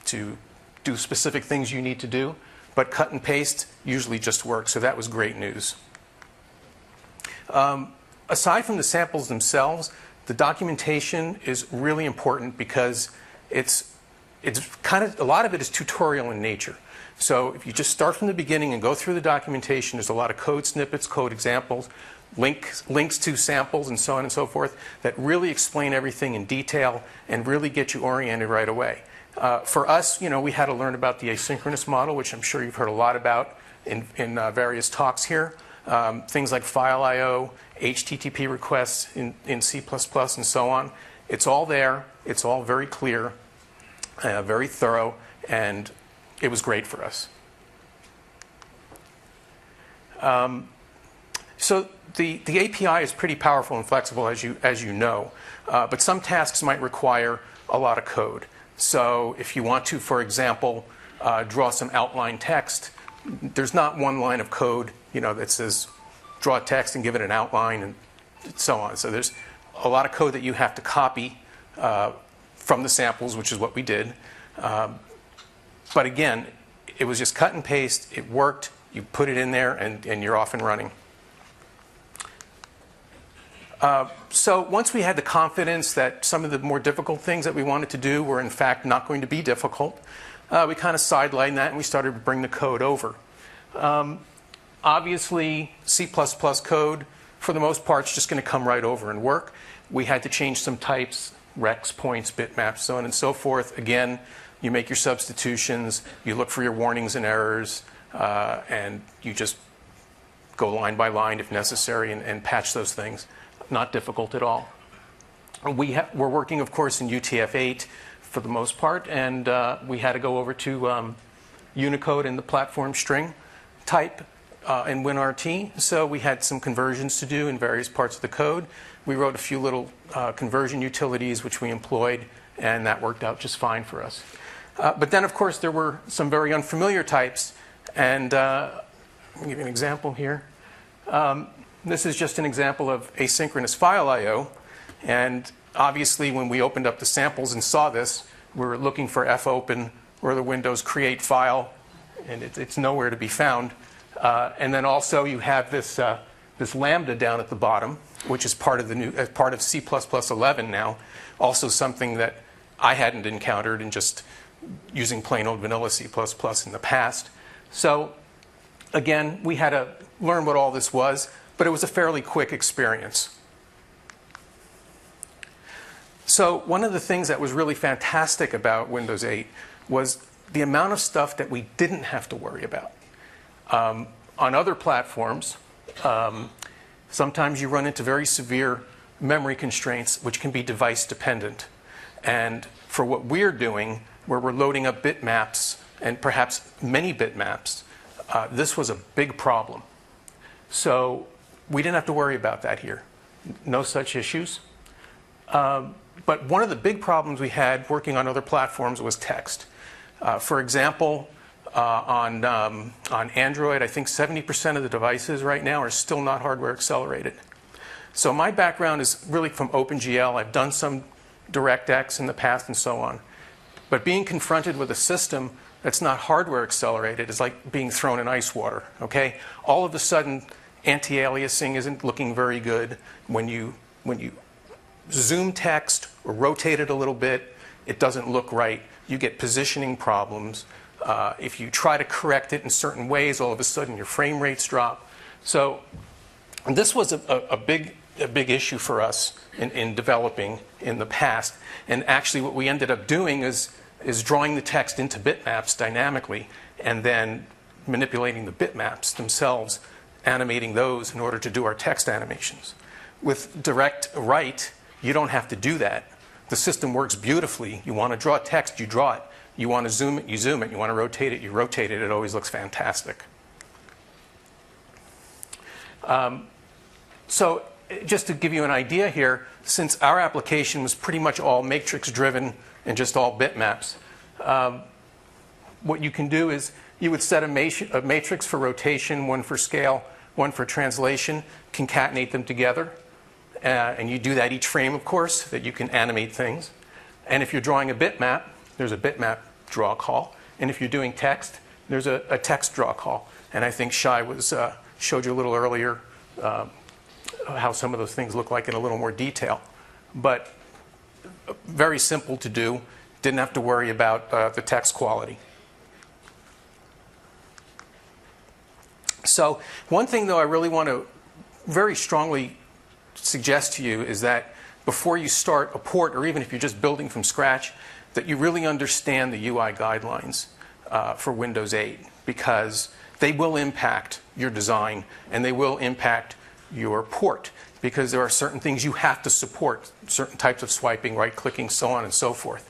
to do specific things you need to do, but cut and paste usually just works, so that was great news. Aside from the samples themselves, the documentation is really important because it's kind of, a lot of it is tutorial in nature. So if you just start from the beginning and go through the documentation, there's a lot of code snippets, code examples, links to samples and so on and so forth that really explain everything in detail and really get you oriented right away. For us, we had to learn about the asynchronous model, which I'm sure you've heard a lot about in various talks here. things like file I/O, HTTP requests in C++, and so on. It's all there. It's all very clear, very thorough, and it was great for us. So the API is pretty powerful and flexible, as you know, but some tasks might require a lot of code. So if you want to, for example, draw some outline text, there's not one line of code, that says draw text and give it an outline and so on. So there's a lot of code that you have to copy from the samples, which is what we did. But again, it was just cut and paste. It worked. You put it in there, and you're off and running. So once we had the confidence that some of the more difficult things that we wanted to do were in fact not going to be difficult, we kind of sidelined that and we started to bring the code over. Obviously, C++ code, for the most part, is just going to come right over and work. We had to change some types, recs, points, bitmaps, so on and so forth. Again, you make your substitutions, you look for your warnings and errors, and you just go line by line if necessary and patch those things. Not difficult at all. We're working, of course, in UTF-8 for the most part, and we had to go over to Unicode and the platform string type in WinRT. So we had some conversions to do in various parts of the code. We wrote a few little conversion utilities which we employed, and that worked out just fine for us. But then, of course, there were some very unfamiliar types, and I'll give you an example here. This is just an example of asynchronous file I/O, and obviously when we opened up the samples and saw this, we were looking for fopen or the Windows create file, and it's nowhere to be found. And then also you have this lambda down at the bottom, which is part of C++ 11 now, also something that I hadn't encountered in just using plain old vanilla C++ in the past. So again, we had to learn what all this was, but it was a fairly quick experience. So one of the things that was really fantastic about Windows 8 was the amount of stuff that we didn't have to worry about. On other platforms, sometimes you run into very severe memory constraints, which can be device dependent. And for what we're doing, where we're loading up bitmaps, and perhaps many bitmaps, this was a big problem. So we didn't have to worry about that here. No such issues. But one of the big problems we had working on other platforms was text. For example, on Android, I think 70% of the devices right now are still not hardware accelerated. So my background is really from OpenGL. I've done some DirectX in the past and so on. But being confronted with a system that's not hardware accelerated is like being thrown in ice water. Okay? All of a sudden, anti-aliasing isn't looking very good. When you zoom text or rotate it a little bit, it doesn't look right. You get positioning problems. If you try to correct it in certain ways, all of a sudden your frame rates drop. So this was a big issue for us in developing in the past. And actually what we ended up doing is drawing the text into bitmaps dynamically and then manipulating the bitmaps themselves, animating those in order to do our text animations. With direct write, you don't have to do that. The system works beautifully. You want to draw text, you draw it. You want to zoom it, you zoom it. You want to rotate it, you rotate it. It always looks fantastic. So just to give you an idea here, since our application was pretty much all matrix driven and just all bitmaps, what you can do is you would set a matrix for rotation, one for scale, one for translation, concatenate them together. And you do that each frame, of course, that you can animate things. And if you're drawing a bitmap, there's a bitmap draw call. And if you're doing text, there's a text draw call. And I think Shai showed you a little earlier how some of those things look like in a little more detail. But very simple to do. Didn't have to worry about the text quality. So one thing, though, I really want to very strongly suggest to you is that before you start a port, or even if you're just building from scratch, that you really understand the UI guidelines for Windows 8, because they will impact your design and they will impact your port, because there are certain things you have to support, certain types of swiping, right-clicking, so on and so forth.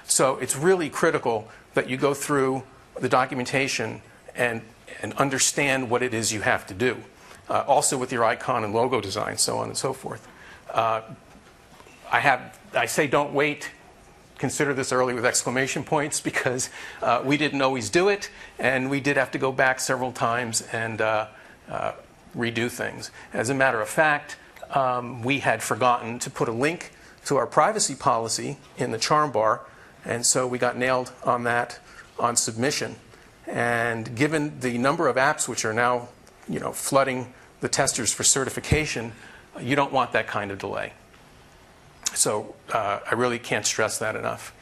So it's really critical that you go through the documentation and understand what it is you have to do. Also with your icon and logo design, so on and so forth. I say don't wait. Consider this early with exclamation points, because we didn't always do it, and we did have to go back several times and redo things. As a matter of fact, we had forgotten to put a link to our privacy policy in the charm bar, and so we got nailed on that on submission. And given the number of apps which are now, flooding the testers for certification, you don't want that kind of delay. So I really can't stress that enough.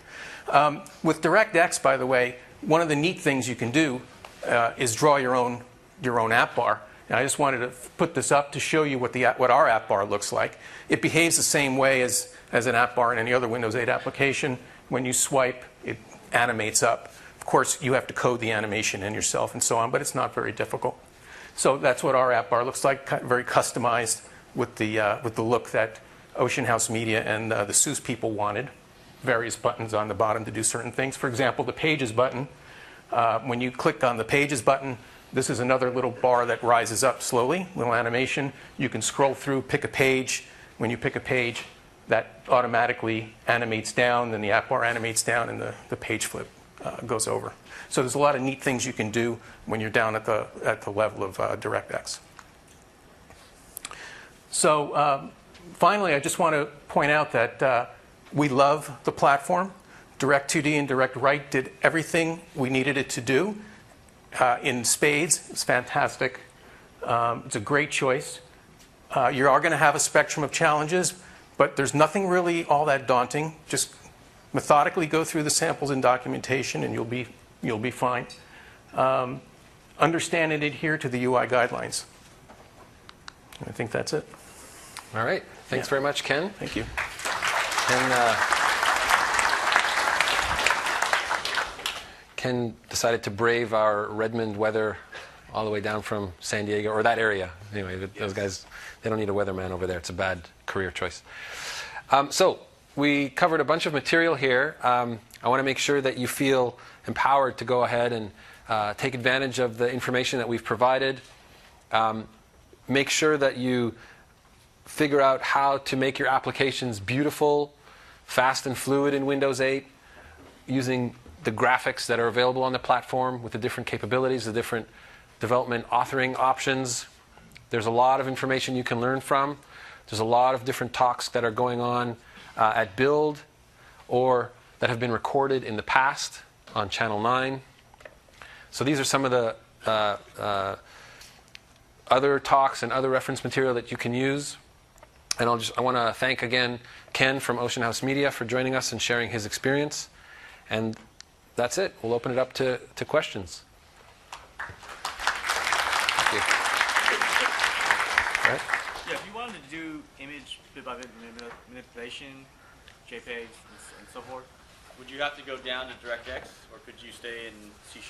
With DirectX, by the way, one of the neat things you can do is draw your own app bar. And I just wanted to put this up to show you what our app bar looks like. It behaves the same way as an app bar in any other Windows 8 application. When you swipe, it animates up. Of course, you have to code the animation in yourself and so on, but it's not very difficult. So that's what our app bar looks like, very customized with the look that Ocean House Media and the SUSE people wanted. Various buttons on the bottom to do certain things. For example, the Pages button. When you click on the Pages button, this is another little bar that rises up slowly, little animation. You can scroll through, pick a page. When you pick a page, that automatically animates down, then the app bar animates down, and the page flip goes over. So there's a lot of neat things you can do when you're down at the level of DirectX. So finally, I just want to point out that we love the platform. Direct2D and DirectWrite did everything we needed it to do in spades. It's fantastic. It's a great choice. You are going to have a spectrum of challenges, but there's nothing really all that daunting. Just methodically go through the samples and documentation, and you'll be fine. Understand and adhere to the UI guidelines. I think that's it. All right. Thanks very much, Ken. Thank you. Ken decided to brave our Redmond weather all the way down from San Diego, or that area. Anyway, those guys, they don't need a weatherman over there. It's a bad career choice. So we covered a bunch of material here. I want to make sure that you feel empowered to go ahead and take advantage of the information that we've provided. Make sure that you figure out how to make your applications beautiful, fast and fluid in Windows 8, using the graphics that are available on the platform with the different capabilities, the different development authoring options. There's a lot of information you can learn from. There's a lot of different talks that are going on at Build or that have been recorded in the past on Channel 9. So these are some of the other talks and other reference material that you can use. And I want to thank again Ken from Ocean House Media for joining us and sharing his experience. And that's it. We'll open it up to questions. Thank you. Right? Yeah, if you wanted to do image bit-by-bit manipulation, JPEGs, and so forth, would you have to go down to DirectX, or could you stay in C#?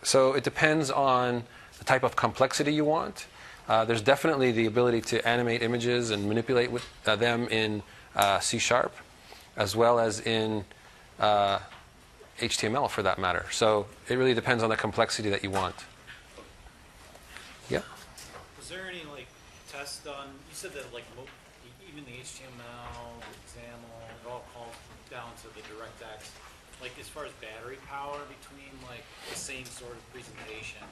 So it depends on the type of complexity you want. There's definitely the ability to animate images and manipulate with them in C#, as well as in HTML for that matter. So it really depends on the complexity that you want. Yeah? Was there any tests done? You said that even the HTML, XAML, it all calls down to the DirectX. As far as battery power between the same sort of presentation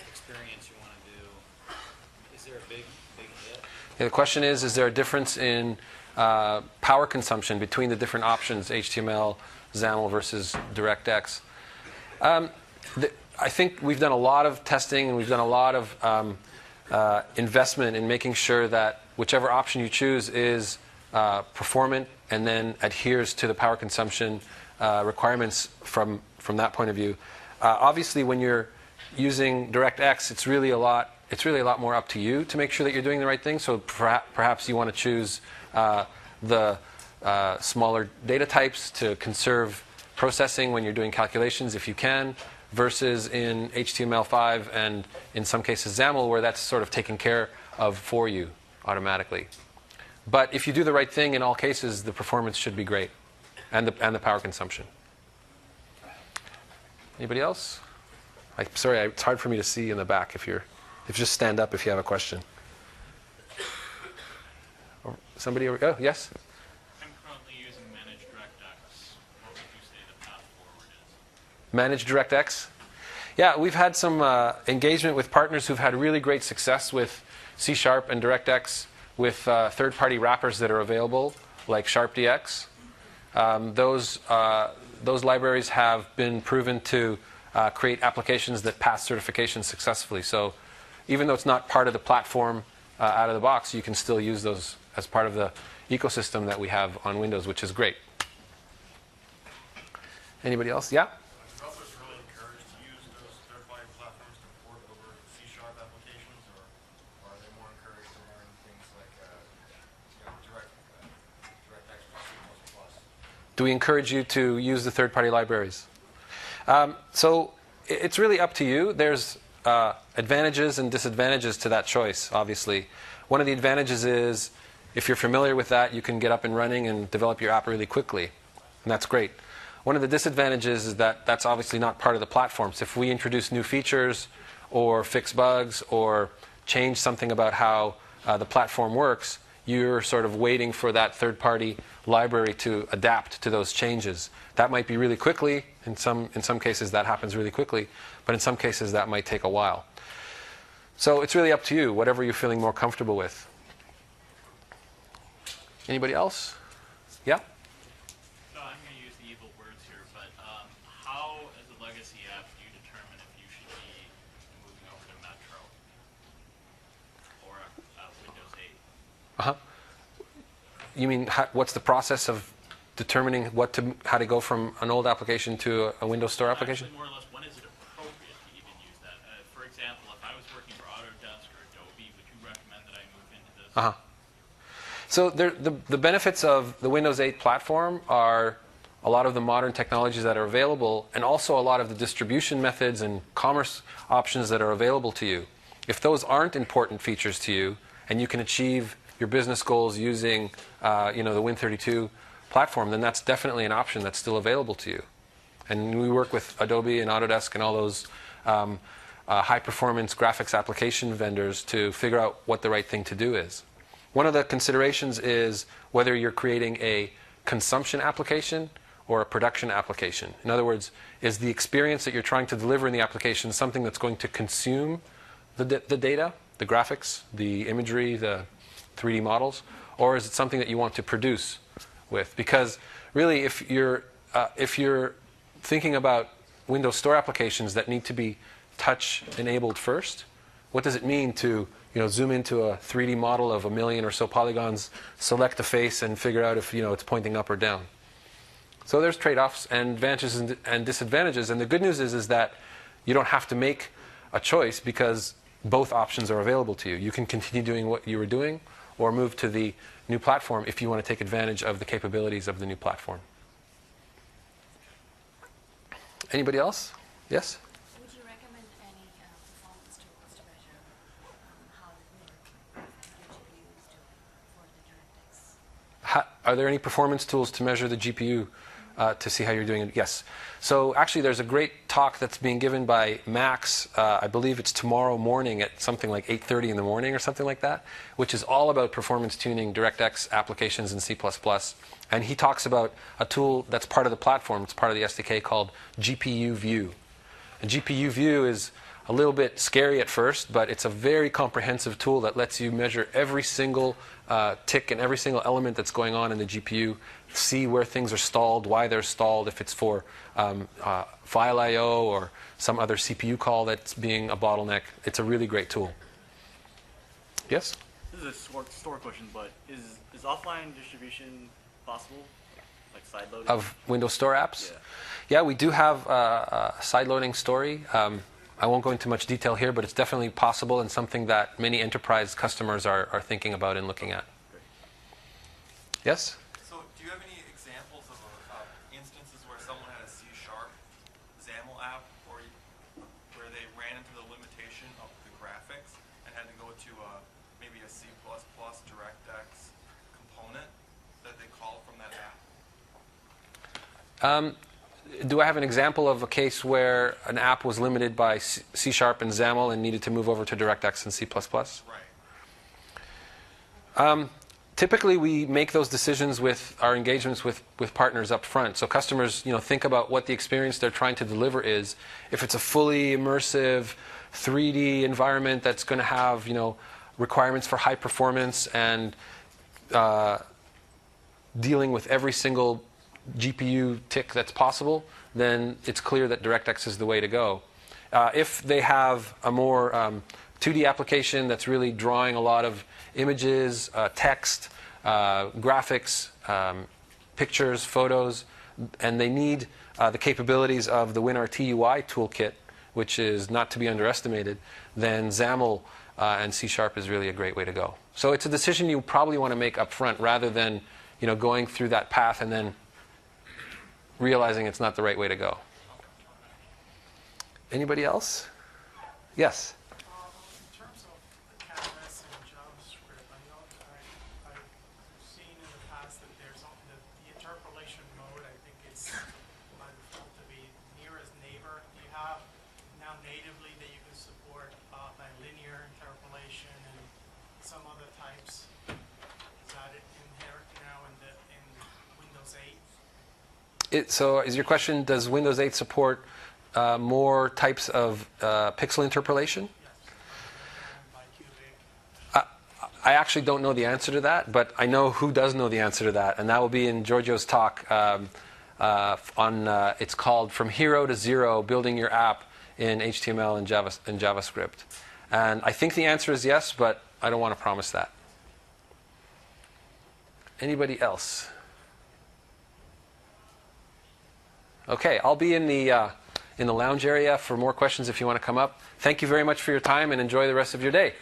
experience you want to do, is there a big hit? Yeah, the question is there a difference in power consumption between the different options, HTML, XAML versus DirectX? I think we've done a lot of testing and we've done a lot of investment in making sure that whichever option you choose is performant and then adheres to the power consumption requirements from that point of view. Obviously, when you're using DirectX, it's really a lot more up to you to make sure that you're doing the right thing. So perhaps you want to choose the smaller data types to conserve processing when you're doing calculations if you can. versus in HTML5 and in some cases XAML, where that's sort of taken care of for you automatically. But if you do the right thing in all cases, the performance should be great, and the power consumption. Anybody else? Sorry, it's hard for me to see in the back. If you just stand up if you have a question. Somebody over? Oh, yes. I'm currently using Managed DirectX. What would you say the path forward is? Managed DirectX? Yeah, we've had some engagement with partners who've had really great success with C# and DirectX with third-party wrappers that are available, like SharpDX. Those libraries have been proven to create applications that pass certification successfully. So even though it's not part of the platform out of the box, you can still use those as part of the ecosystem that we have on Windows, which is great. Anybody else? Yeah? Developers really encouraged to use those third-party platforms to port over C# applications, or are they more encouraged to learn things like DirectX plus C++? Do we encourage you to use the third-party libraries? So it's really up to you. There's advantages and disadvantages to that choice, obviously. One of the advantages is if you're familiar with that, you can get up and running and develop your app really quickly. And that's great. One of the disadvantages is that that's obviously not part of the platform. So if we introduce new features or fix bugs or change something about how the platform works, you're sort of waiting for that third-party library to adapt to those changes. That might be really quickly. In some cases, that happens really quickly. But in some cases, that might take a while. So it's really up to you, whatever you're feeling more comfortable with. Anybody else? Yeah? So I'm going to use the evil words here, but how, as a legacy app, do you determine if you should be moving over to Metro or Windows 8? Uh-huh. You mean what's the process of determining how to go from an old application to a Windows Store application? Actually, more or less, when is it appropriate to even use that? For example, if I was working for Autodesk or Adobe, would you recommend that I move into this? Uh-huh. So the benefits of the Windows 8 platform are a lot of the modern technologies that are available, and also a lot of the distribution methods and commerce options that are available to you. If those aren't important features to you, and you can achieve your business goals using the Win32 platform, then that's definitely an option that's still available to you. And we work with Adobe and Autodesk and all those high-performance graphics application vendors to figure out what the right thing to do is. One of the considerations is whether you're creating a consumption application or a production application. In other words, is the experience that you're trying to deliver in the application something that's going to consume the data, the graphics, the imagery, the 3D models, or is it something that you want to produce with? Because really, if you're thinking about Windows Store applications that need to be touch-enabled first, what does it mean to zoom into a 3D model of 1 million or so polygons, select a face, and figure out if it's pointing up or down? So there's trade-offs and advantages and disadvantages. And the good news is that you don't have to make a choice because both options are available to you. You can continue doing what you were doing or move to the new platform if you want to take advantage of the capabilities of the new platform. Anybody else? Yes? Would you recommend any performance tools to measure how your GPU is doing for the DirectX? Are there any performance tools to measure the GPU to see how you're doing it? Yes. So actually, there's a great talk that's being given by Max. I believe it's tomorrow morning at something like 8:30 in the morning or something like that, which is all about performance tuning DirectX applications in C++. And he talks about a tool that's part of the platform. It's part of the SDK called GPU View. And GPU View is a little bit scary at first, but it's a very comprehensive tool that lets you measure every single tick and every single element that's going on in the GPU, see where things are stalled, why they're stalled, if it's for file I/O or some other CPU call that's being a bottleneck. It's a really great tool. Yes? This is a store question, but is offline distribution possible? Like side loading? Of Windows Store apps? Yeah. Yeah, we do have a side-loading story. I won't go into much detail here, but it's definitely possible and something that many enterprise customers are thinking about and looking at. Yes? So do you have any examples of instances where someone had a C# XAML app or Do I have an example of a case where an app was limited by C# and XAML and needed to move over to DirectX and C++? Right. Typically, we make those decisions with our engagements with partners up front. So customers, think about what the experience they're trying to deliver is. If it's a fully immersive 3D environment that's going to have, requirements for high performance and dealing with every single GPU tick that's possible, then it's clear that DirectX is the way to go. If they have a more 2D application that's really drawing a lot of images, text, graphics, pictures, photos, and they need the capabilities of the WinRT UI toolkit, which is not to be underestimated, then XAML and C# is really a great way to go. So it's a decision you probably want to make up front rather than going through that path and then realizing it's not the right way to go. Anybody else? Yes? In terms of Canvas and JavaScript, I know I've seen in the past that there's the interpolation mode, I think it's by default to be nearest neighbor. Do you have now natively that you can support like linear interpolation and some other types? Is that inherent now in Windows 8? So is your question, does Windows 8 support more types of pixel interpolation? I actually don't know the answer to that, but I know who does know the answer to that, and that will be in Giorgio's talk it's called From Hero to Zero, Building Your App in HTML and JavaScript. And I think the answer is yes, but I don't want to promise that. Anybody else? Okay, I'll be in the lounge area for more questions if you want to come up. Thank you very much for your time and enjoy the rest of your day.